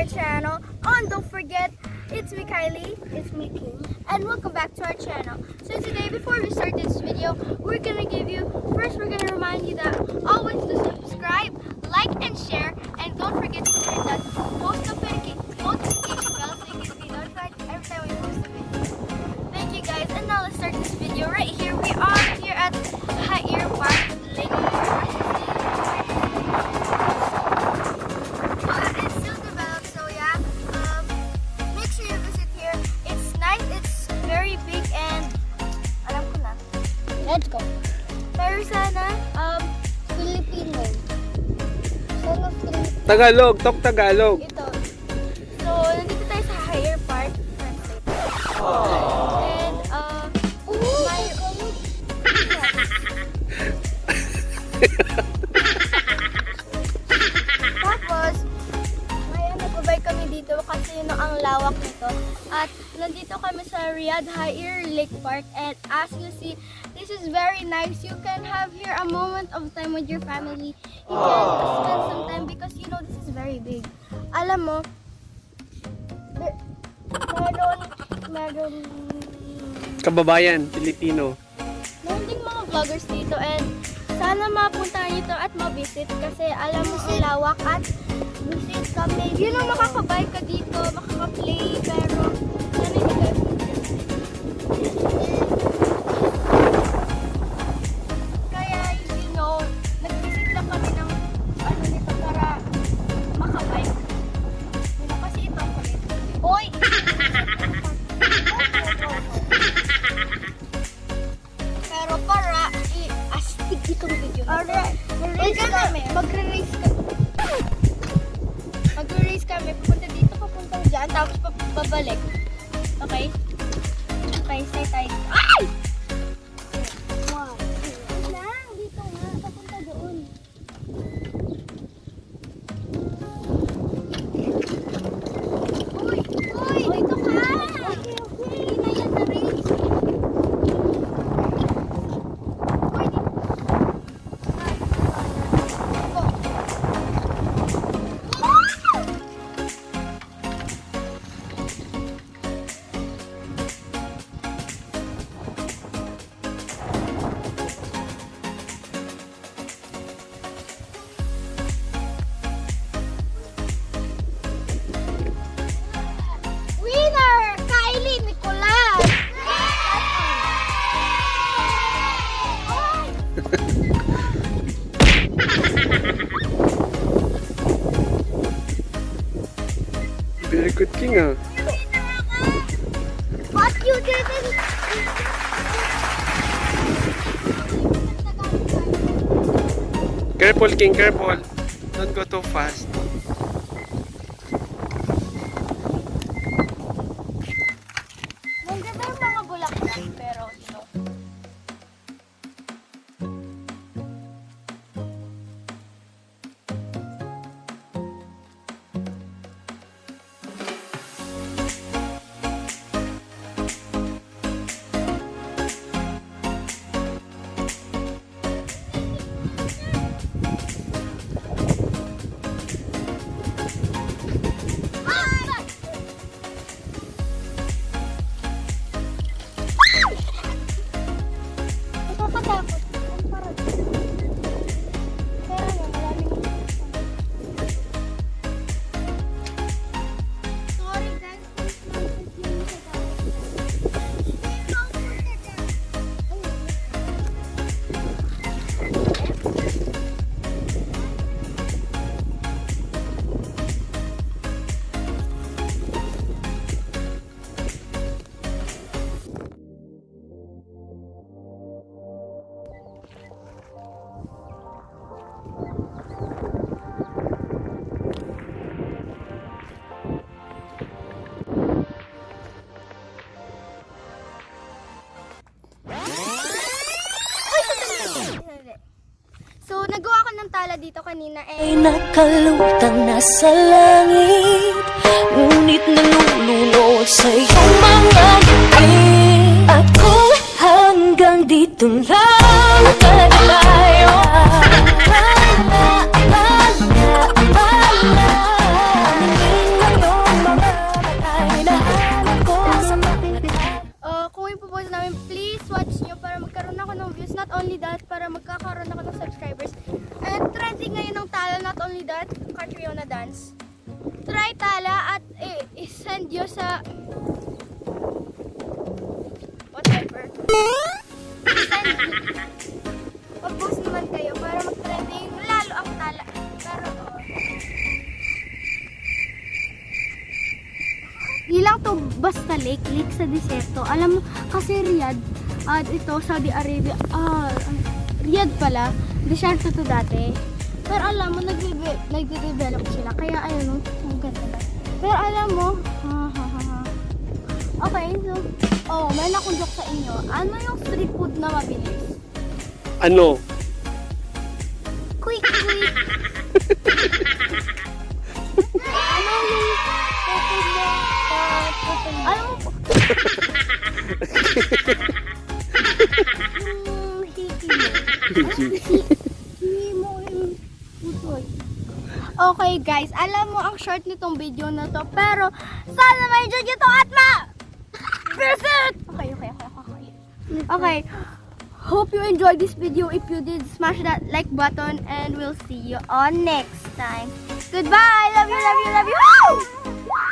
our channel. And don't forget, it's me Kylie, it's me Kim, and welcome back to our channel. So today, before we start this video, we're gonna remind you that always to subscribe, like, and share, and don't forget to hit that notification bell so you can be notified every time we post a video. Thank you guys, and now let's start this video right here. We are here at Haier Park Lake. It's still developed, so yeah. Make sure you visit here. It's nice, it's very big, and alam ko na. Let's go. Pero sana, Filipino. Sana Filipino. Tagalog, talk Tagalog. Ito. So, nandito tayo sa Haier Park. And, may... Tapos, may nagpabay kami dito kasi ang lawak nito. At nandito kami sa Riyadh Haier Lake Park. And as you see, this is very nice. You can have here a moment of time with your family. You can spend some time because you know this is very big. Alam mo, meron Kababayan, Pilipino. ding mga vloggers dito and sana mapuntahan nyo to at ma-visit kasi alam mo si lawak at visit kami. You know, makakabay ka dito, makaka-play, pero sana hindi kayo kaya, you know, nag-visit lang kami ng ano nito para makabay. You know, kasi ito ang kulit. Oy! Pero para i-astig itong video na to. Magre-race kami. Magre-race kami. Pupunta dito, papunta dyan, tapos babalik. Okay? Okay, stay tayo. Ay! Wow. Lang, dito nga. Papunta doon. Uy! Uy! Uy, ito ka! Okay, okay. Hindi na yan na race. Uy, dito. Winner! Kylie Nicolas! Very good king ah. But you didn't... Careful king, careful. Don't go too fast. Maganda yung mga bulaklak, pero you know. Nakakatakot. Ang parang. Kaya nga, maraming... Sorry guys, please don't continue sa So, nagawa ko ng tala dito kanina Ay nakalutang nasa langit, ngunit nalulunod sa iyong mga ngiti. At kung hanggang dito lang tayo, friends, try tala at i-send nyo sa whatever. Mag-post naman kayo para mag-trending lalo ang tala. Pero di lang to basta lake sa deserto. Alam mo, kasi Riyadh, ito, Saudi Arabia, Riyadh pala, deserto to dati. Pero alam mo, nagde-develop sila. Kaya ayun, ang ganda. Pero alam mo, okay, so, may akong joke sa inyo. Ano yung street food na mabilis? Ano? Quick. Ano yung food na alam mo po? Hiki mo yung pusoy. Okay guys, alam mo ang short nitong video na to, pero sana may enjoy nyo to at visit! Okay. Hope you enjoyed this video. If you did, smash that like button and we'll see you on next time. Goodbye! Love you!